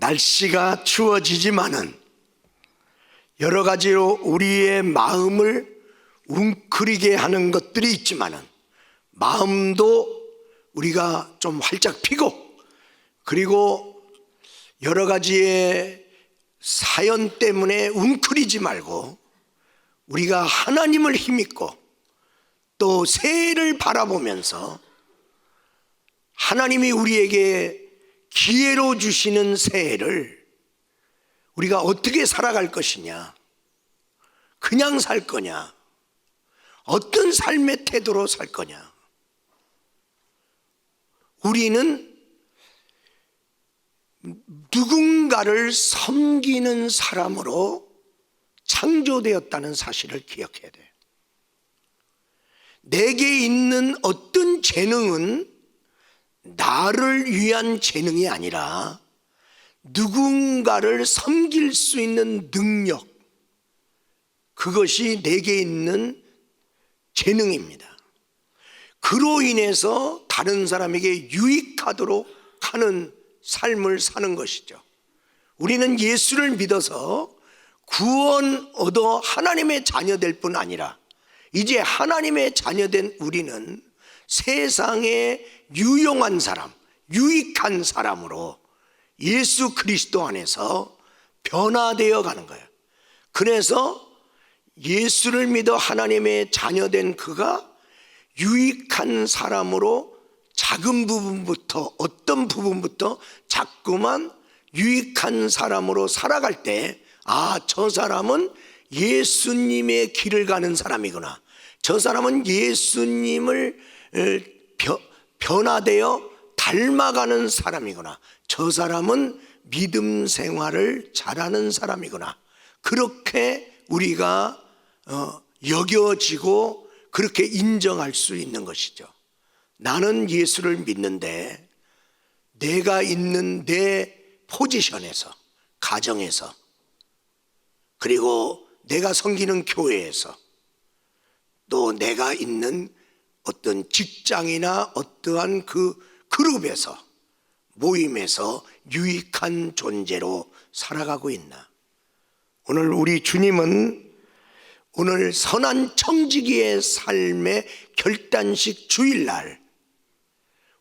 날씨가 추워지지만은 여러 가지로 우리의 마음을 웅크리게 하는 것들이 있지만은 마음도 우리가 좀 활짝 피고, 그리고 여러 가지의 사연 때문에 웅크리지 말고 우리가 하나님을 힘입고 또 새해를 바라보면서 하나님이 우리에게 기회로 주시는 새해를 우리가 어떻게 살아갈 것이냐, 그냥 살 거냐, 어떤 삶의 태도로 살 거냐. 우리는 누군가를 섬기는 사람으로 창조되었다는 사실을 기억해야 돼요. 내게 있는 어떤 재능은 나를 위한 재능이 아니라 누군가를 섬길 수 있는 능력, 그것이 내게 있는 재능입니다. 그로 인해서 다른 사람에게 유익하도록 하는 삶을 사는 것이죠. 우리는 예수를 믿어서 구원 얻어 하나님의 자녀될 뿐 아니라 이제 하나님의 자녀된 우리는 세상에 유용한 사람, 유익한 사람으로 예수 그리스도 안에서 변화되어 가는 거예요. 그래서 예수를 믿어 하나님의 자녀된 그가 유익한 사람으로 작은 부분부터, 어떤 부분부터 자꾸만 유익한 사람으로 살아갈 때, 아, 저 사람은 예수님의 길을 가는 사람이구나, 저 사람은 예수님을 변화되어 닮아가는 사람이구나, 저 사람은 믿음 생활을 잘하는 사람이구나, 그렇게 우리가 여겨지고 그렇게 인정할 수 있는 것이죠. 나는 예수를 믿는데 내가 있는 내 포지션에서, 가정에서, 그리고 내가 섬기는 교회에서, 또 내가 있는 어떤 직장이나 어떠한 그 그룹에서, 모임에서 유익한 존재로 살아가고 있나. 오늘 우리 주님은 오늘 선한 청지기의 삶의 결단식 주일날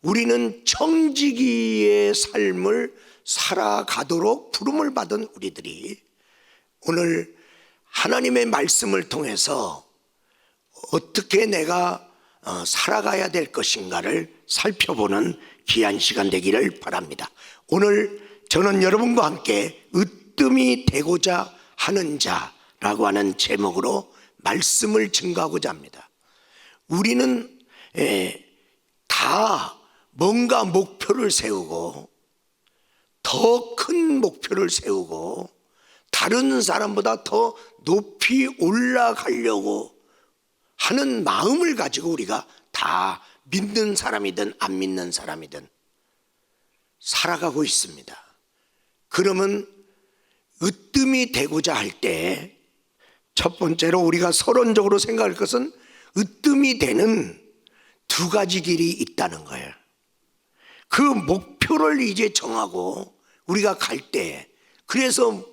우리는 청지기의 삶을 살아가도록 부름을 받은 우리들이 오늘 하나님의 말씀을 통해서 어떻게 내가 살아가야 될 것인가를 살펴보는 귀한 시간 되기를 바랍니다. 오늘 저는 여러분과 함께 으뜸이 되고자 하는 자라고 하는 제목으로 말씀을 증거하고자 합니다. 우리는 다 뭔가 목표를 세우고 더 큰 목표를 세우고 다른 사람보다 더 높이 올라가려고 하는 마음을 가지고 우리가 다 믿는 사람이든 안 믿는 사람이든 살아가고 있습니다. 그러면 으뜸이 되고자 할 때 첫 번째로 우리가 서론적으로 생각할 것은 으뜸이 되는 두 가지 길이 있다는 거예요. 그 목표를 이제 정하고 우리가 갈 때, 그래서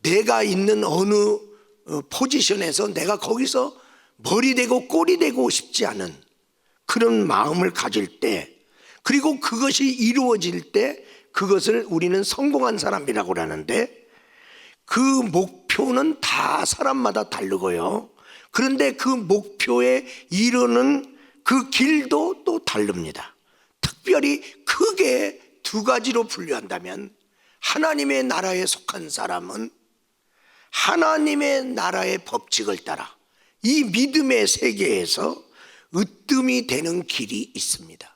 내가 있는 어느 포지션에서 내가 거기서 머리 대고 꼬리 대고 싶지 않은 그런 마음을 가질 때, 그리고 그것이 이루어질 때 그것을 우리는 성공한 사람이라고 하는데, 그 목표는 다 사람마다 다르고요. 그런데 그 목표에 이르는 그 길도 또 다릅니다. 특별히 크게 두 가지로 분류한다면, 하나님의 나라에 속한 사람은 하나님의 나라의 법칙을 따라 이 믿음의 세계에서 으뜸이 되는 길이 있습니다.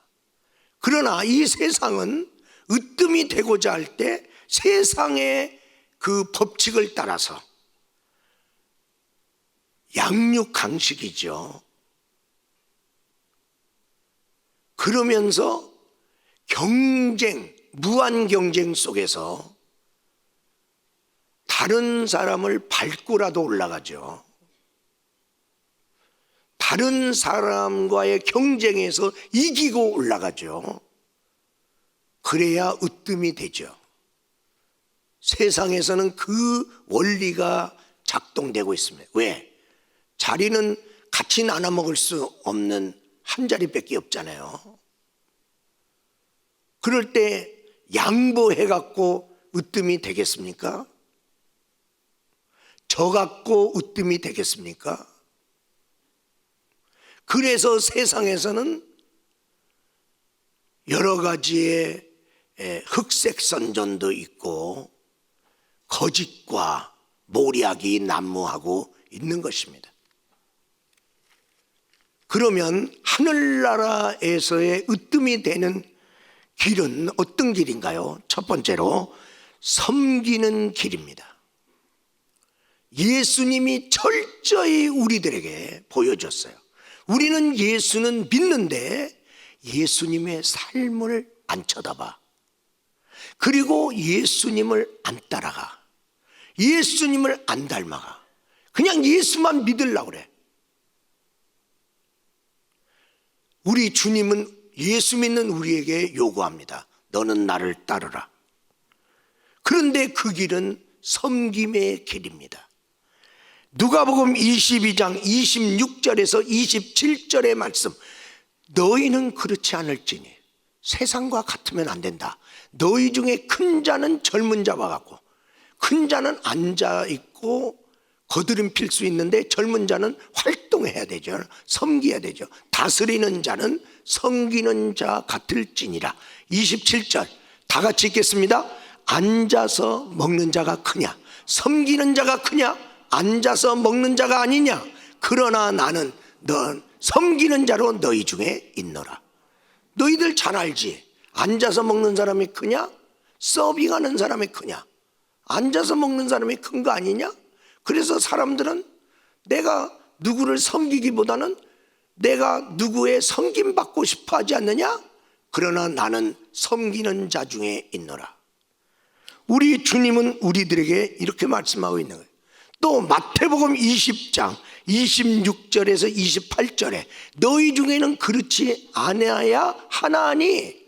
그러나 이 세상은 으뜸이 되고자 할 때 세상의 그 법칙을 따라서 양육강식이죠. 그러면서 경쟁, 무한 경쟁 속에서 다른 사람을 밟고라도 올라가죠. 다른 사람과의 경쟁에서 이기고 올라가죠. 그래야 으뜸이 되죠. 세상에서는 그 원리가 작동되고 있습니다. 왜? 자리는 같이 나눠 먹을 수 없는 한 자리밖에 없잖아요. 그럴 때 양보해 갖고 으뜸이 되겠습니까? 저 갖고 으뜸이 되겠습니까? 그래서 세상에서는 여러 가지의 흑색선전도 있고 거짓과 모략이 난무하고 있는 것입니다. 그러면 하늘나라에서의 으뜸이 되는 길은 어떤 길인가요? 첫 번째로 섬기는 길입니다. 예수님이 철저히 우리들에게 보여줬어요. 우리는 예수는 믿는데 예수님의 삶을 안 쳐다봐. 그리고 예수님을 안 따라가. 예수님을 안 닮아가. 그냥 예수만 믿으려고 그래. 우리 주님은 예수 믿는 우리에게 요구합니다. 너는 나를 따르라. 그런데 그 길은 섬김의 길입니다. 누가복음 22장 26절에서 27절의 말씀, 너희는 그렇지 않을지니 세상과 같으면 안 된다. 너희 중에 큰 자는 젊은 자와 같고 큰 자는 앉아 있고 거드름 필 수 있는데 젊은 자는 활동해야 되죠. 섬겨야 되죠. 다스리는 자는 섬기는 자 같을지니라. 27절 다 같이 읽겠습니다. 앉아서 먹는 자가 크냐? 섬기는 자가 크냐? 앉아서 먹는 자가 아니냐? 그러나 나는 섬기는 자로 너희 중에 있노라. 너희들 잘 알지? 앉아서 먹는 사람이 크냐? 서빙하는 사람이 크냐? 앉아서 먹는 사람이 큰 거 아니냐? 그래서 사람들은 내가 누구를 섬기기보다는 내가 누구의 섬김받고 싶어 하지 않느냐? 그러나 나는 섬기는 자 중에 있노라. 우리 주님은 우리들에게 이렇게 말씀하고 있는 거예요. 또 마태복음 20장 26절에서 28절에 너희 중에는 그렇지 아니하야 하나니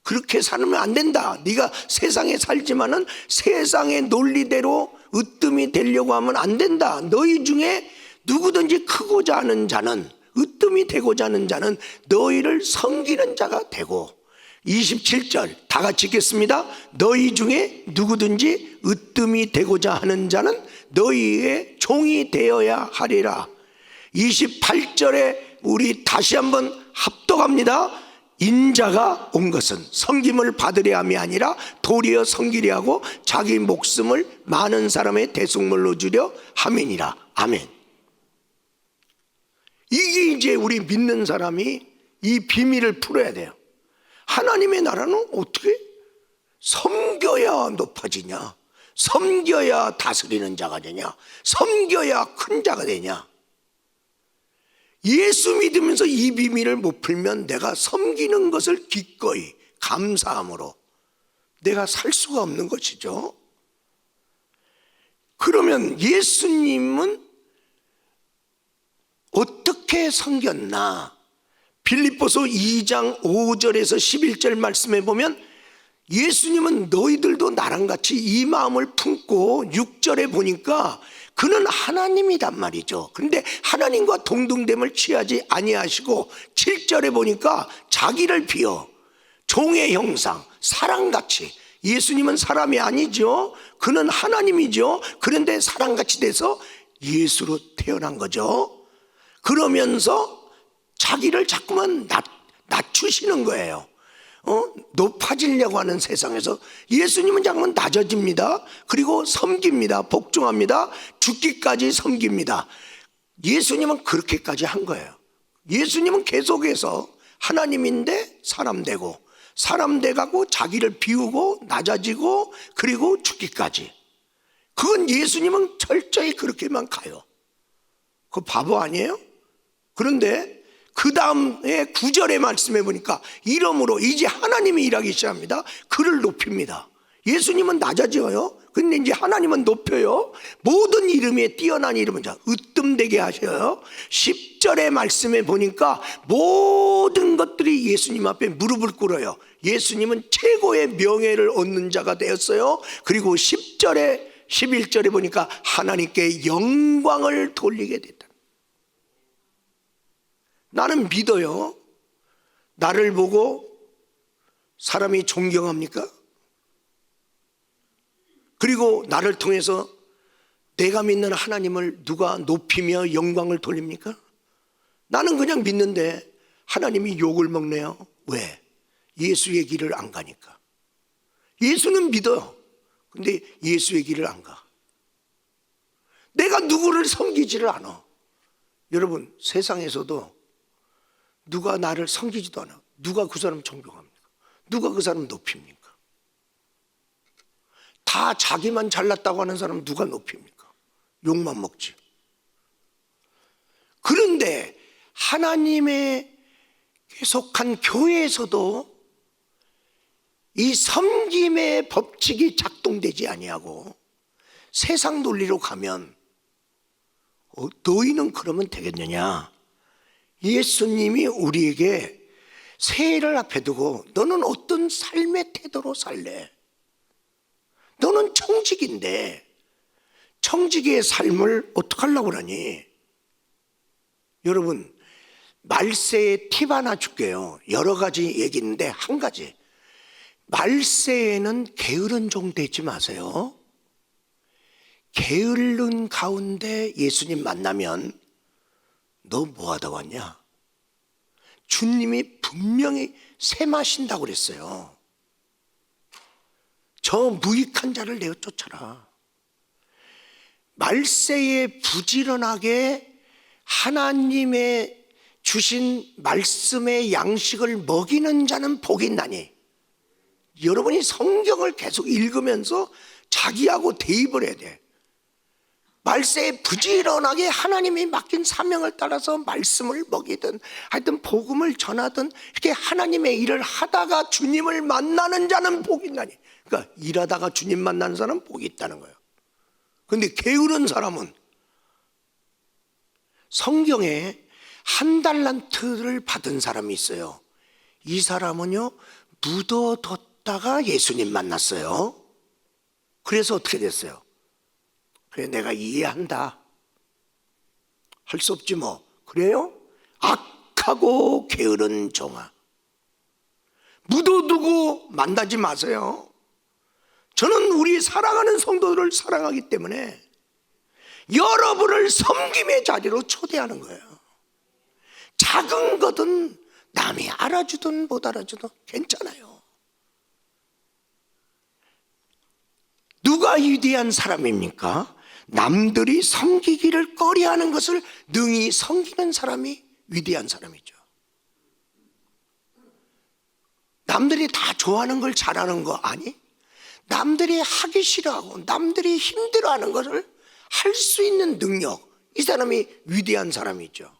그렇게 살면 안 된다. 네가 세상에 살지만은 세상의 논리대로 으뜸이 되려고 하면 안 된다. 너희 중에 누구든지 크고자 하는 자는 으뜸이 되고자 하는 자는 너희를 섬기는 자가 되고 27절 다 같이 읽겠습니다. 너희 중에 누구든지 으뜸이 되고자 하는 자는 너희의 종이 되어야 하리라. 28절에 우리 다시 한번 합독합니다. 인자가 온 것은 섬김을 받으려 함이 아니라 도리어 섬기려 하고 자기 목숨을 많은 사람의 대속물로 주려 함이니라. 아멘. 이게 이제 우리 믿는 사람이 이 비밀을 풀어야 돼요. 하나님의 나라는 어떻게 섬겨야 높아지냐? 섬겨야 다스리는 자가 되냐? 섬겨야 큰 자가 되냐? 예수 믿으면서 이 비밀을 못 풀면 내가 섬기는 것을 기꺼이 감사함으로 내가 살 수가 없는 것이죠. 그러면 예수님은 어떻게 섬겼나? 빌립보서 2장 5절에서 11절 말씀에 보면 예수님은 너희들도 나랑 같이 이 마음을 품고 6절에 보니까 그는 하나님이란 말이죠. 그런데 하나님과 동등됨을 취하지 아니하시고 7절에 보니까 자기를 비워 종의 형상 사람같이, 예수님은 사람이 아니죠. 그는 하나님이죠. 그런데 사람같이 돼서 예수로 태어난 거죠. 그러면서 자기를 자꾸만 낮추시는 거예요. 높아지려고 하는 세상에서 예수님은 자꾸만 낮아집니다. 그리고 섬깁니다. 복종합니다. 죽기까지 섬깁니다. 예수님은 그렇게까지 한 거예요. 예수님은 계속해서 하나님인데 사람 되고 사람 돼가고 자기를 비우고 낮아지고 그리고 죽기까지. 그건 예수님은 철저히 그렇게만 가요. 그 바보 아니에요? 그런데 그 다음에 9절의 말씀해 보니까 이러므로 이제 하나님이 일하기 시작합니다. 그를 높입니다. 예수님은 낮아져요. 근데 이제 하나님은 높여요. 모든 이름에 뛰어난 이름은 으뜸되게 하셔요. 10절의 말씀에 보니까 모든 것들이 예수님 앞에 무릎을 꿇어요. 예수님은 최고의 명예를 얻는 자가 되었어요. 그리고 10절에 11절에 보니까 하나님께 영광을 돌리게 됐다. 나는 믿어요. 나를 보고 사람이 존경합니까? 그리고 나를 통해서 내가 믿는 하나님을 누가 높이며 영광을 돌립니까? 나는 그냥 믿는데 하나님이 욕을 먹네요. 왜? 예수의 길을 안 가니까. 예수는 믿어요. 근데 예수의 길을 안 가. 내가 누구를 섬기지를 않아. 여러분, 세상에서도 누가 나를 섬기지도 않아. 누가 그 사람 존경합니까? 누가 그 사람 높입니까? 다 자기만 잘났다고 하는 사람 누가 높입니까? 욕만 먹지. 그런데 하나님의 속한 교회에서도 이 섬김의 법칙이 작동되지 아니하고 세상 논리로 가면 너희는 그러면 되겠느냐? 예수님이 우리에게 새해를 앞에 두고 너는 어떤 삶의 태도로 살래? 너는 청직인데 청직의 삶을 어떡하려고 그러니? 여러분, 말세의 팁 하나 줄게요. 여러 가지 얘기 있는데 한 가지. 말세에는 게으른 종 되지 마세요. 게으른 가운데 예수님 만나면 너 뭐 하다 왔냐? 주님이 분명히 셈하신다고 그랬어요. 저 무익한 자를 내어 쫓아라. 말세에 부지런하게 하나님의 주신 말씀의 양식을 먹이는 자는 복이 있나니. 여러분이 성경을 계속 읽으면서 자기하고 대입을 해야 돼. 말세에 부지런하게 하나님이 맡긴 사명을 따라서 말씀을 먹이든 하여튼 복음을 전하든 이렇게 하나님의 일을 하다가 주님을 만나는 자는 복이 있나니. 그러니까 일하다가 주님 만나는 사람은 복이 있다는 거예요. 그런데 게으른 사람은 성경에 한 달란트를 받은 사람이 있어요. 이 사람은요 묻어뒀다가 예수님 만났어요. 그래서 어떻게 됐어요? 그래, 내가 이해한다. 할 수 없지 뭐. 그래요? 악하고 게으른 종아, 묻어두고 만나지 마세요. 저는 우리 사랑하는 성도들을 사랑하기 때문에 여러분을 섬김의 자리로 초대하는 거예요. 작은 거든 남이 알아주든 못 알아주든 괜찮아요. 누가 위대한 사람입니까? 남들이 섬기기를 꺼려하는 것을 능히 섬기는 사람이 위대한 사람이죠. 남들이 다 좋아하는 걸 잘하는 거 아니? 남들이 하기 싫어하고 남들이 힘들어하는 것을 할 수 있는 능력, 이 사람이 위대한 사람이죠.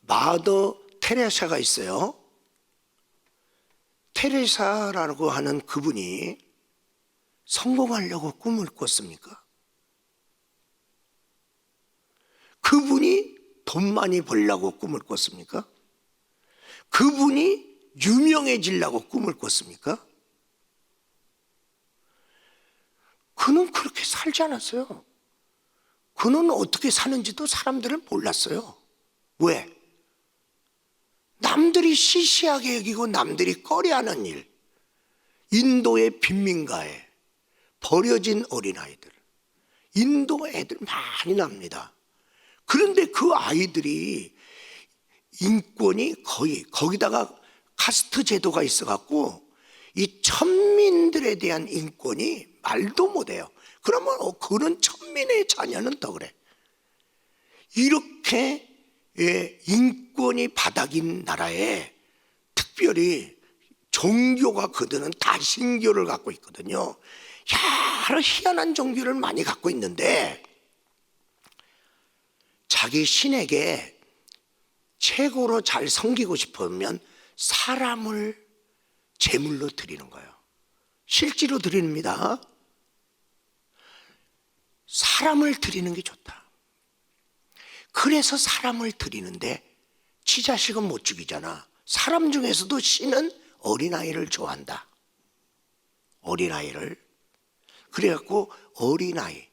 마더 테레사가 있어요. 테레사라고 하는 그분이 성공하려고 꿈을 꿨습니까? 그분이 돈 많이 벌려고 꿈을 꿨습니까? 그분이 유명해지려고 꿈을 꿨습니까? 그는 그렇게 살지 않았어요. 그는 어떻게 사는지도 사람들은 몰랐어요. 왜? 남들이 시시하게 여기고 남들이 꺼려하는 일, 인도의 빈민가에 버려진 어린아이들, 인도 애들 많이 납니다. 그런데 그 아이들이 인권이 거의, 거기다가 카스트 제도가 있어갖고 이 천민들에 대한 인권이 말도 못해요. 그러면 그런 천민의 자녀는 더 그래. 이렇게 인권이 바닥인 나라에 특별히 종교가 그들은 다 신교를 갖고 있거든요. 여러 희한한 종교를 많이 갖고 있는데 자기 신에게 최고로 잘 섬기고 싶으면 사람을 제물로 드리는 거예요. 실제로 드립니다. 사람을 드리는 게 좋다. 그래서 사람을 드리는데 지 자식은 못 죽이잖아. 사람 중에서도 신은 어린아이를 좋아한다. 어린아이를. 그래갖고 어린아이,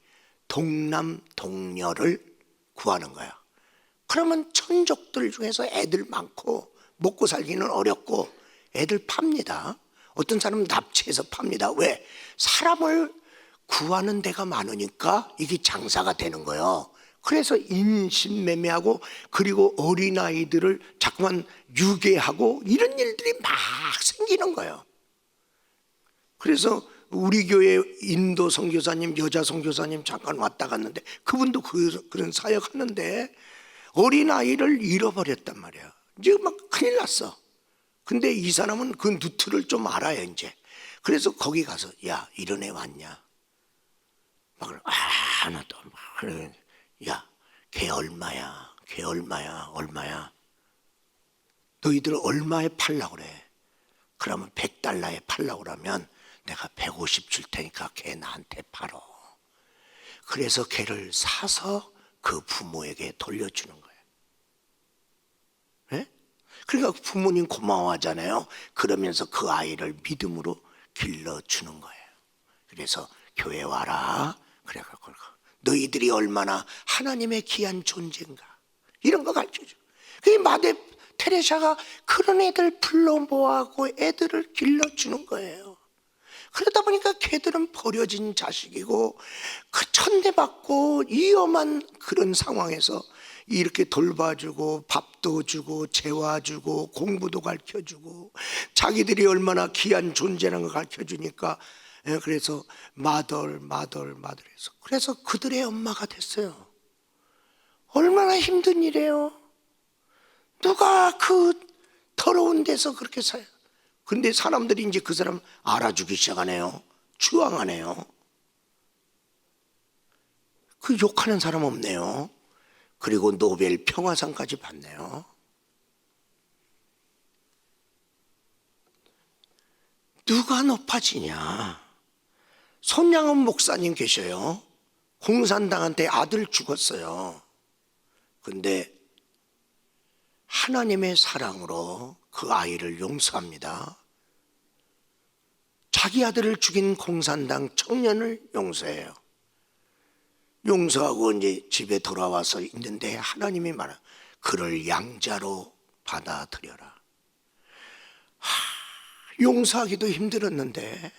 동남동녀를 구하는 거야. 그러면 천족들 중에서 애들 많고 먹고 살기는 어렵고 애들 팝니다. 어떤 사람은 납치해서 팝니다. 왜? 사람을 구하는 데가 많으니까 이게 장사가 되는 거예요. 그래서 인신매매하고 그리고 어린아이들을 자꾸만 유괴하고 이런 일들이 막 생기는 거예요. 그래서 우리 교회 인도 선교사님, 여자 선교사님 잠깐 왔다 갔는데 그분도 그런 사역 하는데 어린아이를 잃어버렸단 말이야. 지금 막 큰일 났어. 근데 이 사람은 그 루트를 좀 알아요 이제. 그래서 거기 가서 야 이런 애 왔냐? 막 하나도 막 그래. 야, 걔 얼마야? 걔 얼마야? 얼마야? 너희들 얼마에 팔라고 그래? 그러면 $100에 팔라고 그러면 내가 150 줄 테니까 걔 나한테 팔어. 그래서 걔를 사서 그 부모에게 돌려주는 거예요. 네? 그러니까 부모님 고마워하잖아요. 그러면서 그 아이를 믿음으로 길러주는 거예요. 그래서 교회 와라. 그래갖고 너희들이 얼마나 하나님의 귀한 존재인가 이런 거 가르쳐줘. 그 마대 테레사가 그런 애들 불러 모아고 애들을 길러주는 거예요. 그러다 보니까 걔들은 버려진 자식이고 그 천대받고 위험한 그런 상황에서 이렇게 돌봐주고 밥도 주고 재워주고 공부도 가르쳐주고 자기들이 얼마나 귀한 존재라는 걸 가르쳐주니까 그래서 마덜해서 그래서 그들의 엄마가 됐어요. 얼마나 힘든 일이에요. 누가 그 더러운 데서 그렇게 살아요. 근데 사람들이 이제 그 사람 알아주기 시작하네요. 추앙하네요. 그 욕하는 사람 없네요. 그리고 노벨 평화상까지 받네요. 누가 높아지냐? 손양원 목사님 계셔요. 공산당한테 아들 죽었어요. 근데 하나님의 사랑으로 그 아이를 용서합니다. 자기 아들을 죽인 공산당 청년을 용서해요. 용서하고 이제 집에 돌아와서 있는데 하나님이 말해요. 그를 양자로 받아들여라. 용서하기도 힘들었는데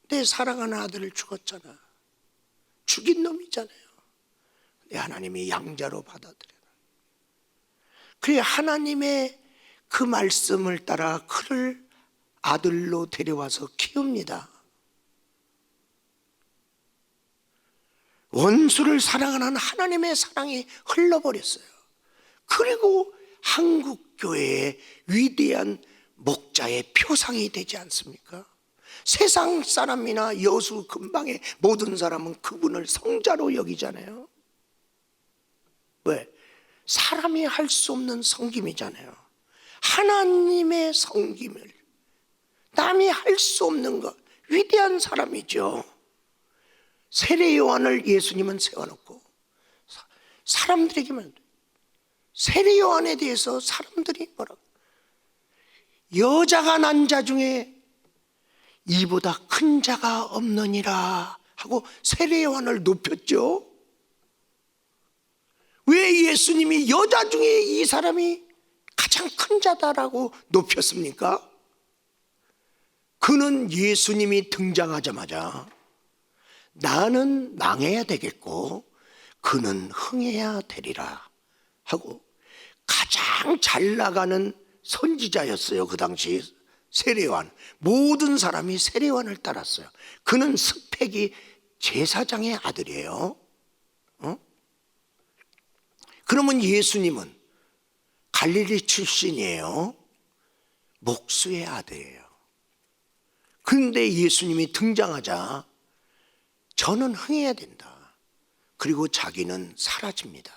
내 사랑하는 아들을 죽었잖아. 죽인 놈이잖아요. 근데 하나님이 양자로 받아들여라. 그래 하나님의 그 말씀을 따라 그를 아들로 데려와서 키웁니다. 원수를 사랑하는 하나님의 사랑이 흘러버렸어요. 그리고 한국교회의 위대한 목자의 표상이 되지 않습니까? 세상 사람이나 여수 근방의 모든 사람은 그분을 성자로 여기잖아요. 왜? 사람이 할 수 없는 섬김이잖아요. 하나님의 섬김을 남이 할 수 없는 것, 위대한 사람이죠. 세례 요한을 예수님은 세워놓고 사람들에게만 세례 요한에 대해서 사람들이 뭐라고 여자가 난 자 중에 이보다 큰 자가 없느니라 하고 세례 요한을 높였죠. 왜 예수님이 여자 중에 이 사람이 가장 큰 자다라고 높였습니까? 그는 예수님이 등장하자마자 나는 망해야 되겠고 그는 흥해야 되리라 하고 가장 잘 나가는 선지자였어요. 그 당시 세례요한. 모든 사람이 세례요한을 따랐어요. 그는 스펙이 제사장의 아들이에요. 그러면 예수님은 갈릴리 출신이에요. 목수의 아들이에요. 그런데 예수님이 등장하자 저는 흥해야 된다. 그리고 자기는 사라집니다.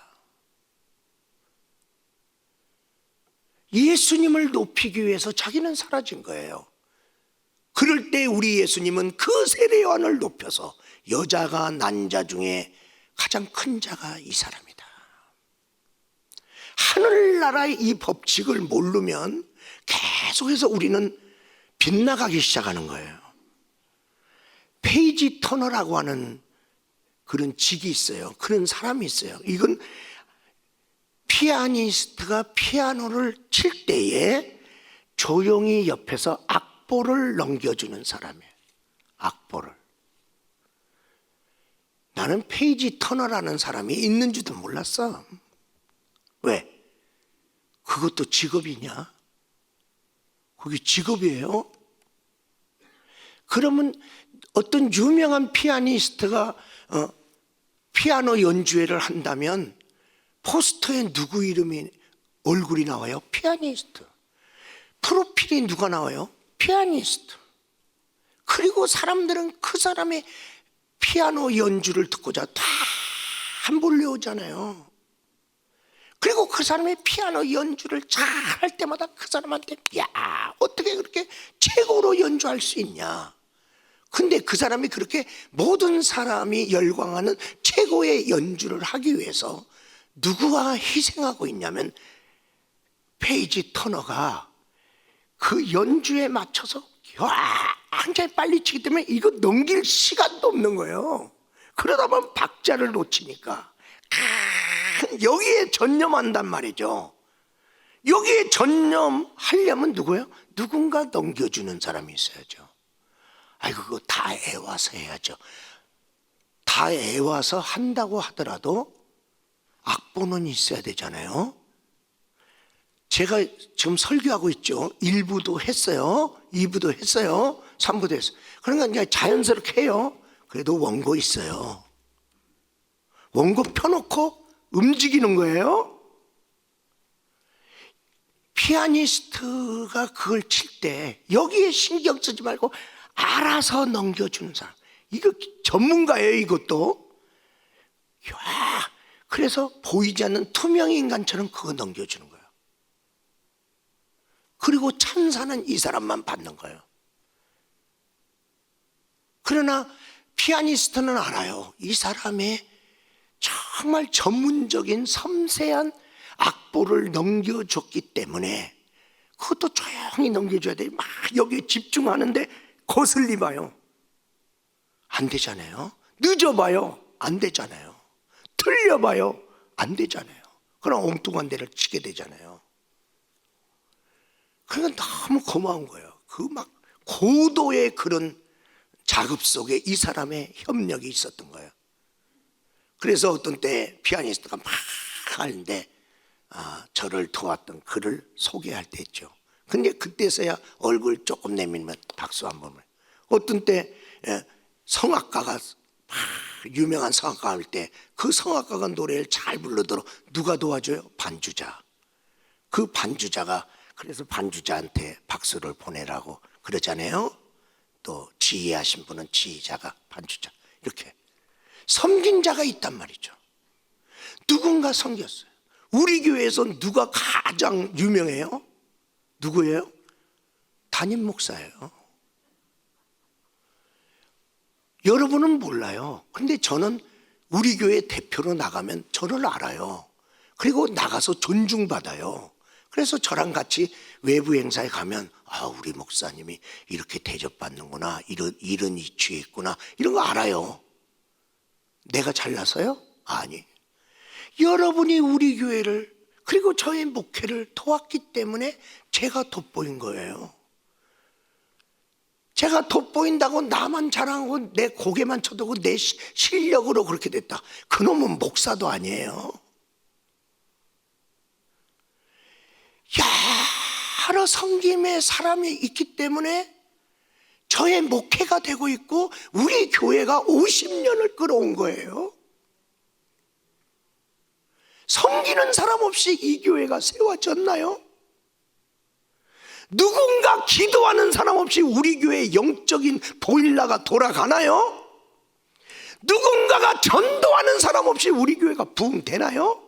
예수님을 높이기 위해서 자기는 사라진 거예요. 그럴 때 우리 예수님은 그 세례요한을 높여서 여자가 난 자 중에 가장 큰 자가 이 사람이다. 하늘나라의 이 법칙을 모르면 계속해서 우리는 빗나가기 시작하는 거예요. 페이지 터너라고 하는 그런 직이 있어요. 그런 사람이 있어요. 이건 피아니스트가 피아노를 칠 때에 조용히 옆에서 악보를 넘겨주는 사람이에요. 악보를. 나는 페이지 터너라는 사람이 있는 줄도 몰랐어. 왜? 그것도 직업이냐? 그게 직업이에요? 그러면 어떤 유명한 피아니스트가 피아노 연주회를 한다면 포스터에 누구 이름이 얼굴이 나와요? 피아니스트. 프로필이 누가 나와요? 피아니스트. 그리고 사람들은 그 사람의 피아노 연주를 듣고자 다 몰려오잖아요. 그리고 그 사람의 피아노 연주를 잘 할 때마다 그 사람한테 야, 어떻게 그렇게 최고로 연주할 수 있냐. 근데 그 사람이 그렇게 모든 사람이 열광하는 최고의 연주를 하기 위해서 누구와 희생하고 있냐면 페이지 터너가 그 연주에 맞춰서 굉장히 빨리 치기 때문에 이거 넘길 시간도 없는 거예요. 그러다 보면 박자를 놓치니까 여기에 전념한단 말이죠. 여기에 전념하려면 누구예요? 누군가 넘겨주는 사람이 있어야죠. 아이고 그거 다 애와서 해야죠. 다 애와서 한다고 하더라도 악보는 있어야 되잖아요. 제가 지금 설교하고 있죠. 1부도 했어요. 2부도 했어요. 3부도 했어요. 그러니까 이제 자연스럽게 해요. 그래도 원고 있어요. 원고 펴놓고 움직이는 거예요. 피아니스트가 그걸 칠 때 여기에 신경 쓰지 말고 알아서 넘겨주는 사람. 이거 전문가예요, 이것도. 야, 그래서 보이지 않는 투명 인간처럼 그거 넘겨주는 거예요. 그리고 찬사는 이 사람만 받는 거예요. 그러나 피아니스트는 알아요. 이 사람의 정말 전문적인 섬세한 악보를 넘겨줬기 때문에 그것도 조용히 넘겨줘야 돼요. 막 여기에 집중하는데 거슬리 봐요. 안 되잖아요. 늦어봐요. 안 되잖아요. 틀려봐요. 안 되잖아요. 그럼 엉뚱한 데를 치게 되잖아요. 그러니까 너무 고마운 거예요. 그 막 고도의 그런 작업 속에 이 사람의 협력이 있었던 거예요. 그래서 어떤 때 피아니스트가 막 하는데 저를 도왔던 그를 소개할 때 했죠. 근데 그때서야 얼굴 조금 내밀면 박수 한 번만. 어떤 때 성악가가 막 유명한 성악가 할 때 그 성악가가 노래를 잘 부르도록 누가 도와줘요? 반주자. 그 반주자가 그래서 반주자한테 박수를 보내라고 그러잖아요. 또 지휘하신 분은 지휘자가 반주자 이렇게 섬긴 자가 있단 말이죠. 누군가 섬겼어요. 우리 교회에서 누가 가장 유명해요? 누구예요? 담임 목사예요. 여러분은 몰라요. 근데 저는 우리 교회 대표로 나가면 저를 알아요. 그리고 나가서 존중받아요. 그래서 저랑 같이 외부 행사에 가면 우리 목사님이 이렇게 대접받는구나, 이런 이치에 있구나, 이런 거 알아요. 내가 잘나서요? 아니. 여러분이 우리 교회를 그리고 저의 목회를 도왔기 때문에 제가 돋보인 거예요. 제가 돋보인다고 나만 자랑하고 내 고개만 쳐들고 내 실력으로 그렇게 됐다. 그놈은 목사도 아니에요. 여러 섬김의 사람이 있기 때문에 저의 목회가 되고 있고 우리 교회가 50년을 끌어온 거예요. 섬기는 사람 없이 이 교회가 세워졌나요? 누군가 기도하는 사람 없이 우리 교회의 영적인 보일러가 돌아가나요? 누군가가 전도하는 사람 없이 우리 교회가 부흥되나요?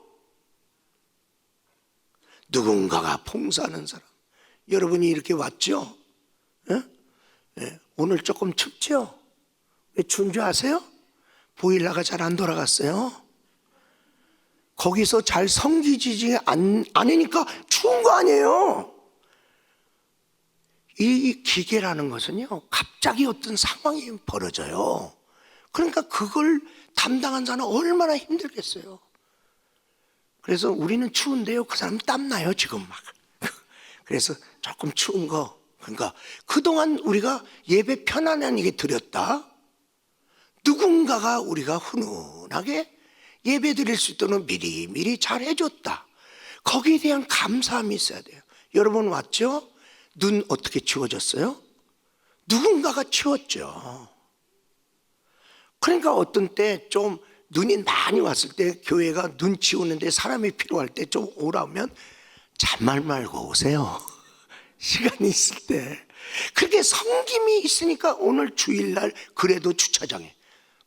누군가가 봉사하는 사람. 여러분이 이렇게 왔죠? 오늘 조금 춥죠? 왜 추운 줄 아세요? 보일러가 잘 안 돌아갔어요. 거기서 잘 성기지지 않으니까 추운 거 아니에요. 이 기계라는 것은요, 갑자기 어떤 상황이 벌어져요. 그러니까 그걸 담당한 사람은 얼마나 힘들겠어요. 그래서 우리는 추운데요, 그 사람은 땀나요 지금 막. 그래서 조금 추운 거, 그러니까 그동안 우리가 예배 편안하게 드렸다, 누군가가 우리가 훈훈하게 예배 드릴 수 있도록 미리미리 잘 해줬다, 거기에 대한 감사함이 있어야 돼요. 여러분 왔죠? 눈 어떻게 치워졌어요? 누군가가 치웠죠. 그러니까 어떤 때 좀 눈이 많이 왔을 때 교회가 눈 치우는데 사람이 필요할 때 좀 오라면 잔말 말고 오세요. 시간이 있을 때. 그렇게 섬김이 있으니까 오늘 주일날 그래도 주차장에,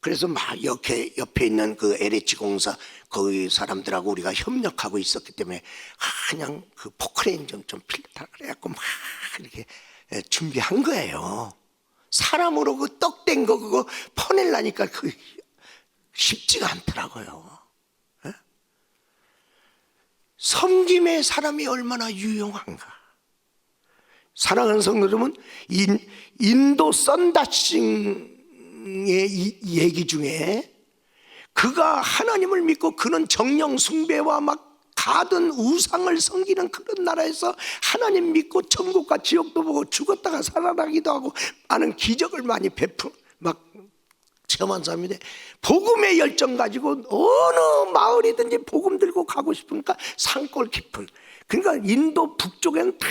그래서 막 이렇게 옆에 있는 그 LH 공사 거기 사람들하고 우리가 협력하고 있었기 때문에 그냥 그 포크레인 좀 필요하다 그래갖고 막 이렇게 준비한 거예요. 사람으로 그 떡된 거 그거 퍼내려니까 그 쉽지가 않더라고요. 섬김의 사람이 얼마나 유용한가. 사랑하는 성도 여러분, 인도 썬다싱의 얘기 중에 그가 하나님을 믿고 그는 정령 숭배와 막 가든 우상을 섬기는 그런 나라에서 하나님 믿고 천국과 지옥도 보고 죽었다가 살아나기도 하고 많은 기적을 많이 막 체험한 사람인데, 복음의 열정 가지고 어느 마을이든지 복음 들고 가고 싶으니까 산골 깊은, 그러니까 인도 북쪽에는 다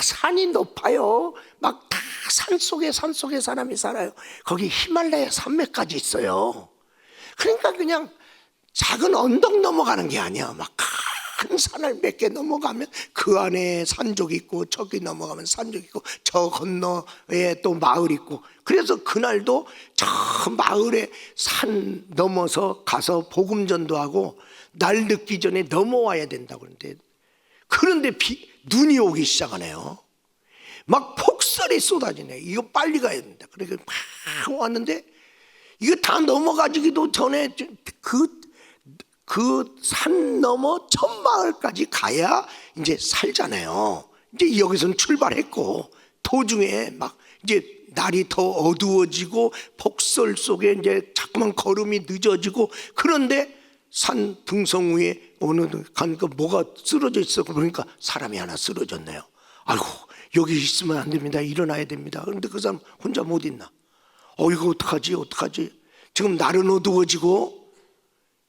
산이 높아요. 막 다 산속에 사람이 살아요. 거기 히말라야 산맥까지 있어요. 그러니까 그냥 작은 언덕 넘어가는 게 아니야. 막 큰 산을 몇 개 넘어가면 그 안에 산족이 있고, 저기 넘어가면 산족이 있고, 저 건너에 또 마을 있고. 그래서 그날도 저 마을에 산 넘어서 가서 복음 전도하고 날 늦기 전에 넘어와야 된다고 그런데 눈이 오기 시작하네요. 막 폭설이 쏟아지네. 이거 빨리 가야 된다. 그래서 막 왔는데 이거 다 넘어가지기도 전에 그 산 넘어 천마을까지 가야 이제 살잖아요. 이제 여기서는 출발했고 도중에 막 이제 날이 더 어두워지고 폭설 속에 이제 자꾸만 걸음이 늦어지고, 그런데 산 등성 위에 어느 가니까 뭐가 쓰러져 있어. 그러니까 사람이 하나 쓰러졌네요. 아이고, 여기 있으면 안 됩니다. 일어나야 됩니다. 그런데 그 사람 혼자 못 있나? 이거 어떡하지? 지금 날은 어두워지고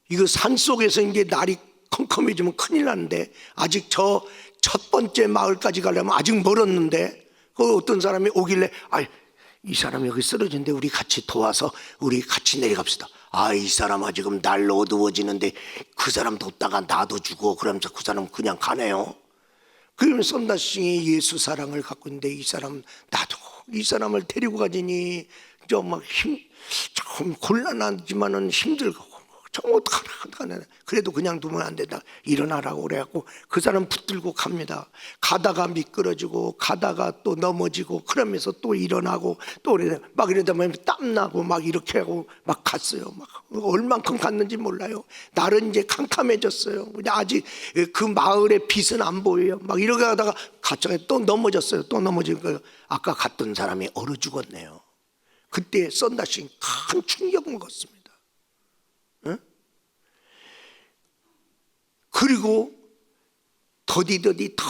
이거 산 속에서 이제 날이 컴컴해지면 큰일 나는데, 아직 저 첫 번째 마을까지 가려면 아직 멀었는데, 그 어떤 사람이 오길래 이 사람이 여기 쓰러진데 우리 같이 도와서 우리 같이 내려갑시다. 이 사람아 지금 날 어두워지는데 그 사람 뒀다가 나도 죽어. 그러면서 그 사람 그냥 가네요. 그러면 썬다싱이 예수 사랑을 갖고 있는데 나도 이 사람을 데리고 가지니 좀 곤란하지만은 힘들고 좀 어떡하나. 그래도 그냥 두면 안 된다. 일어나라고 그래갖고 그 사람 붙들고 갑니다. 가다가 미끄러지고 가다가 또 넘어지고 그러면서 또 일어나고 또 막 이러다 보면 땀나고 막 이렇게 하고 막 갔어요. 막 얼만큼 갔는지 몰라요. 날은 이제 캄캄해졌어요. 아직 그 마을의 빛은 안 보여요. 막 이렇게 하다가 갑자기 또 넘어졌어요. 또 넘어지니까 아까 갔던 사람이 얼어 죽었네요. 그때 썬다싱 큰 충격 먹었습니다. 그리고 더디더디 더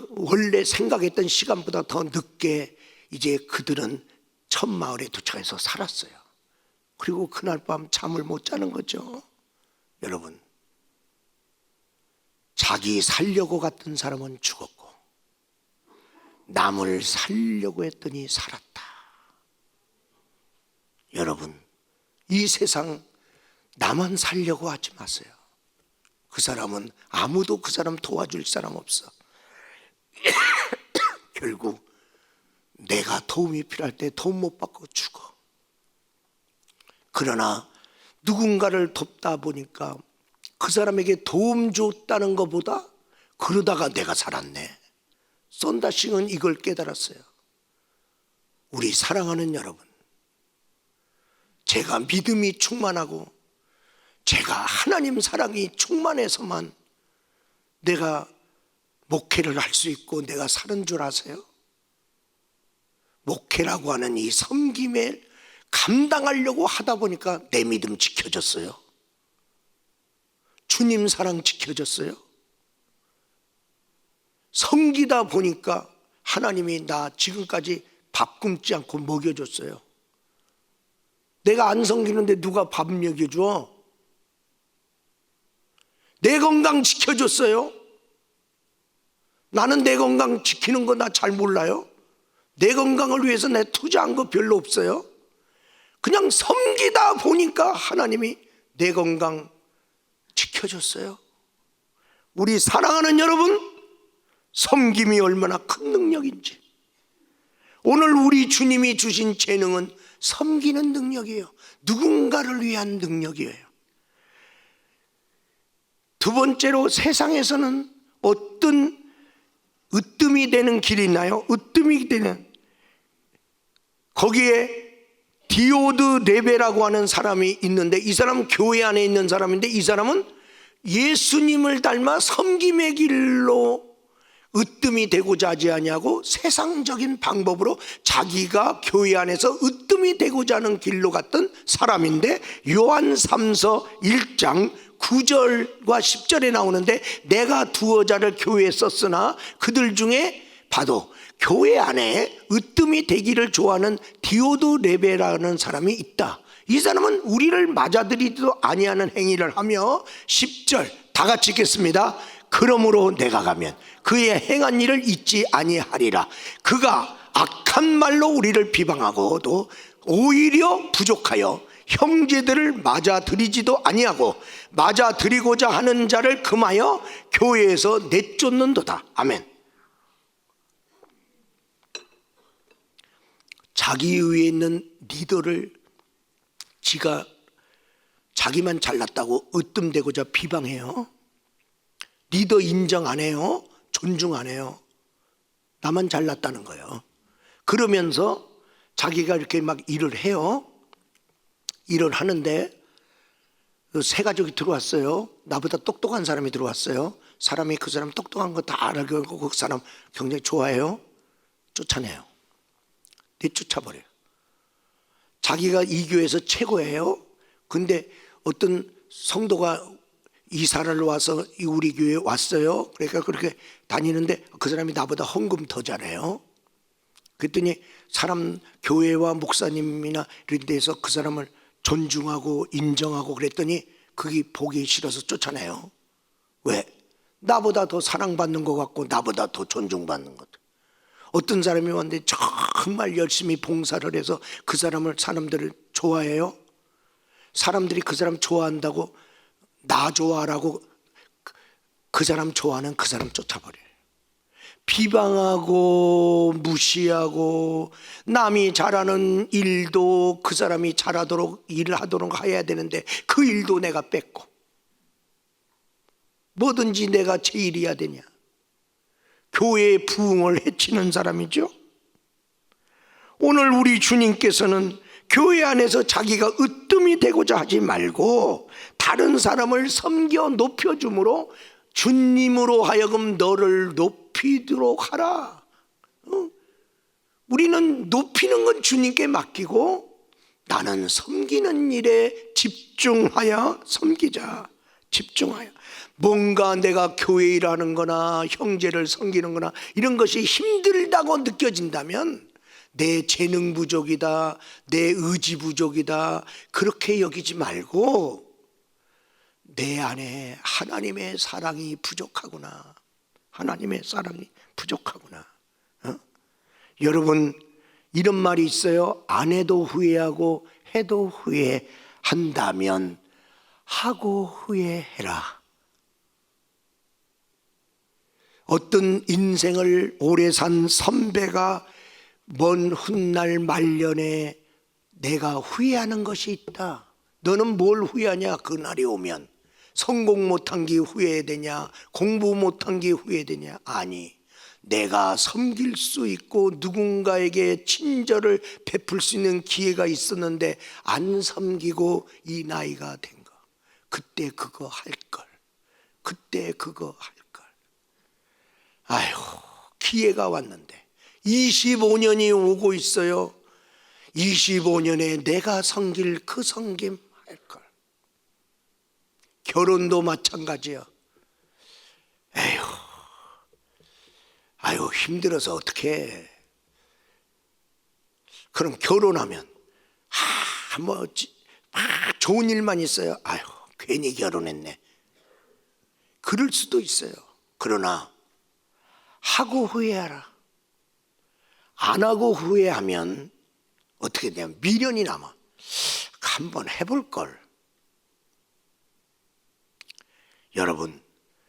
원래 생각했던 시간보다 더 늦게 이제 그들은 첫 마을에 도착해서 살았어요. 그리고 그날 밤 잠을 못 자는 거죠. 여러분, 자기 살려고 갔던 사람은 죽었고 남을 살려고 했더니 살았다. 여러분, 이 세상 나만 살려고 하지 마세요. 그 사람은 아무도 그 사람 도와줄 사람 없어. 결국 내가 도움이 필요할 때 도움 못 받고 죽어. 그러나 누군가를 돕다 보니까 그 사람에게 도움 줬다는 것보다 그러다가 내가 살았네. 썬다싱은 이걸 깨달았어요. 우리 사랑하는 여러분, 제가 믿음이 충만하고 제가 하나님 사랑이 충만해서만 내가 목회를 할 수 있고 내가 사는 줄 아세요? 목회라고 하는 이 섬김에 감당하려고 하다 보니까 내 믿음 지켜졌어요. 주님 사랑 지켜졌어요. 섬기다 보니까 하나님이 나 지금까지 밥 굶지 않고 먹여줬어요. 내가 안 섬기는데 누가 밥 먹여줘? 내 건강 지켜줬어요. 나는 내 건강 지키는 거 나 잘 몰라요. 내 건강을 위해서 내 투자한 거 별로 없어요. 그냥 섬기다 보니까 하나님이 내 건강 지켜줬어요. 우리 사랑하는 여러분, 섬김이 얼마나 큰 능력인지. 오늘 우리 주님이 주신 재능은 섬기는 능력이에요. 누군가를 위한 능력이에요. 두 번째로, 세상에서는 어떤 으뜸이 되는 길이 있나요? 으뜸이 되는, 거기에 디오드 레베라고 하는 사람이 있는데, 이 사람은 교회 안에 있는 사람인데, 이 사람은 예수님을 닮아 섬김의 길로 으뜸이 되고자 하지 아니하고 세상적인 방법으로 자기가 교회 안에서 으뜸이 되고자 하는 길로 갔던 사람인데, 요한 3서 1장 9절과 10절에 나오는데, 내가 두어 자를 교회에 썼으나 그들 중에 봐도 교회 안에 으뜸이 되기를 좋아하는 디오드 레베라는 사람이 있다. 이 사람은 우리를 맞아들이지도 아니하는 행위를 하며, 10절 다 같이 읽겠습니다. 그러므로 내가 가면 그의 행한 일을 잊지 아니하리라. 그가 악한 말로 우리를 비방하고도 오히려 부족하여 형제들을 맞아들이지도 아니하고 맞아들이고자 하는 자를 금하여 교회에서 내쫓는도다. 아멘. 자기 위에 있는 리더를 자기만 잘났다고 으뜸되고자 비방해요. 리더 인정 안 해요. 존중 안 해요. 나만 잘났다는 거예요. 그러면서 자기가 이렇게 막 일을 해요. 일을 하는데 세 가족이 들어왔어요. 나보다 똑똑한 사람이 들어왔어요. 사람이 그 사람 똑똑한 거 다 알고 그 사람 굉장히 좋아해요. 쫓아내요. 내쫓아버려요. 자기가 이 교회에서 최고예요. 근데 어떤 성도가 이사를 와서 우리 교회에 왔어요. 그러니까 그렇게 다니는데 그 사람이 나보다 헌금 더 잘해요. 그랬더니 사람, 교회와 목사님이나 이런 데서 그 사람을 존중하고 인정하고 그랬더니 그게 보기 싫어서 쫓아내요. 왜? 나보다 더 사랑받는 것 같고 나보다 더 존중받는 것. 어떤 사람이 왔는데 정말 열심히 봉사를 해서 그 사람들을 좋아해요. 사람들이 그 사람 좋아한다고 나 좋아하라고 그 사람 좋아하는 그 사람 쫓아버려요. 비방하고 무시하고 남이 잘하는 일도 그 사람이 잘하도록 일을 하도록 해야 되는데 그 일도 내가 뺏고 뭐든지 내가 제일이야 되냐. 교회의 부흥을 해치는 사람이죠. 오늘 우리 주님께서는 교회 안에서 자기가 으뜸이 되고자 하지 말고 다른 사람을 섬겨 높여줌으로 주님으로 하여금 너를 높이도록 하라. 우리는 높이는 건 주님께 맡기고 나는 섬기는 일에 집중하여 섬기자. 집중하여. 뭔가 내가 교회 일하는 거나 형제를 섬기는 거나 이런 것이 힘들다고 느껴진다면 내 재능 부족이다, 내 의지 부족이다, 그렇게 여기지 말고 내 안에 하나님의 사랑이 부족하구나. 하나님의 사랑이 부족하구나. 여러분, 이런 말이 있어요. 안 해도 후회하고 해도 후회한다면 하고 후회해라. 어떤 인생을 오래 산 선배가 먼 훗날 말년에 내가 후회하는 것이 있다. 너는 뭘 후회하냐? 그날이 오면 성공 못한 게 후회되냐? 공부 못한 게 후회되냐? 아니, 내가 섬길 수 있고 누군가에게 친절을 베풀 수 있는 기회가 있었는데 안 섬기고 이 나이가 된 거. 그때 그거 할 걸. 그때 그거 할 걸. 아이고, 기회가 왔는데 25년이 오고 있어요. 25년에 내가 섬길 그 섬김 할 걸. 결혼도 마찬가지야. 아유 힘들어서 어떡해. 그럼 결혼하면 뭐 좋은 일만 있어요. 아유 괜히 결혼했네. 그럴 수도 있어요. 그러나 하고 후회하라. 안 하고 후회하면 어떻게 되냐면 미련이 남아. 한번 해볼 걸. 여러분,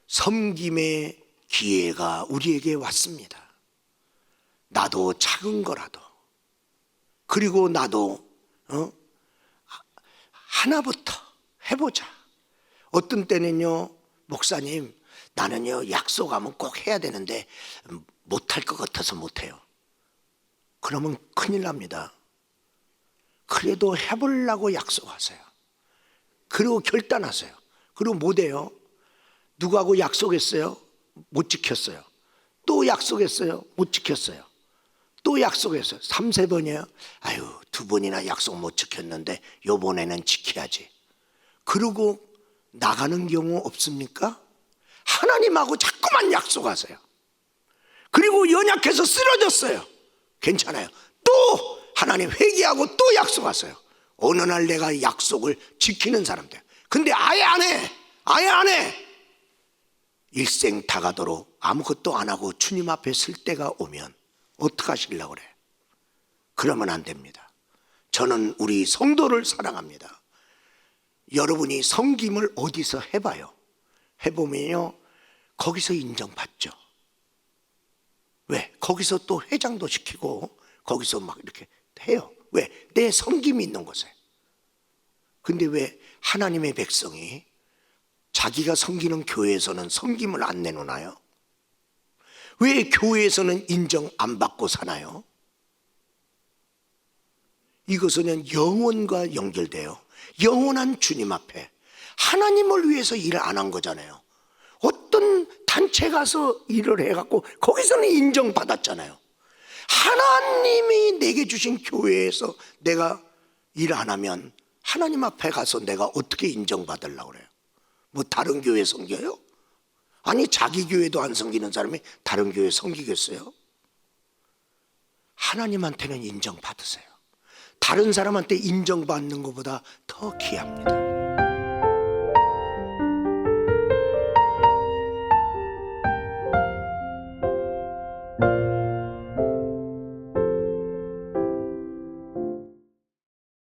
섬김의 기회가 우리에게 왔습니다. 나도 작은 거라도, 그리고 나도 하나부터 해보자. 어떤 때는요, 목사님 나는요 약속하면 꼭 해야 되는데 못할 것 같아서 못해요. 그러면 큰일 납니다. 그래도 해보려고 약속하세요. 그리고 결단하세요. 그리고 못해요. 누구하고 약속했어요? 못 지켰어요. 또 약속했어요? 못 지켰어요. 또 약속했어요. 3, 4번이에요. 아유 2번이나 약속 못 지켰는데 요번에는 지켜야지. 그러고 나가는 경우 없습니까? 하나님하고 자꾸만 약속하세요. 그리고 연약해서 쓰러졌어요. 괜찮아요. 또 하나님 회개하고 또 약속하세요. 어느 날 내가 약속을 지키는 사람들. 근데 아예 안 해. 아예 안 해. 일생 다가도록 아무것도 안 하고 주님 앞에 설 때가 오면 어떡하시려고 그래? 그러면 안 됩니다. 저는 우리 성도를 사랑합니다. 여러분이 섬김을 어디서 해봐요. 해보면요 거기서 인정받죠. 왜? 거기서 또 회장도 시키고 거기서 막 이렇게 해요. 왜? 내 섬김이 있는 곳에. 근데 왜 하나님의 백성이 자기가 섬기는 교회에서는 섬김을 안 내놓나요? 왜 교회에서는 인정 안 받고 사나요? 이것은 영혼과 연결돼요. 영원한 주님 앞에 하나님을 위해서 일을 안 한 거잖아요. 어떤 단체 가서 일을 해갖고 거기서는 인정받았잖아요. 하나님이 내게 주신 교회에서 내가 일 안 하면 하나님 앞에 가서 내가 어떻게 인정받으려고 그래요? 뭐 다른 교회 섬겨요? 아니 자기 교회도 안 섬기는 사람이 다른 교회 섬기겠어요? 하나님한테는 인정받으세요. 다른 사람한테 인정받는 것보다 더 귀합니다.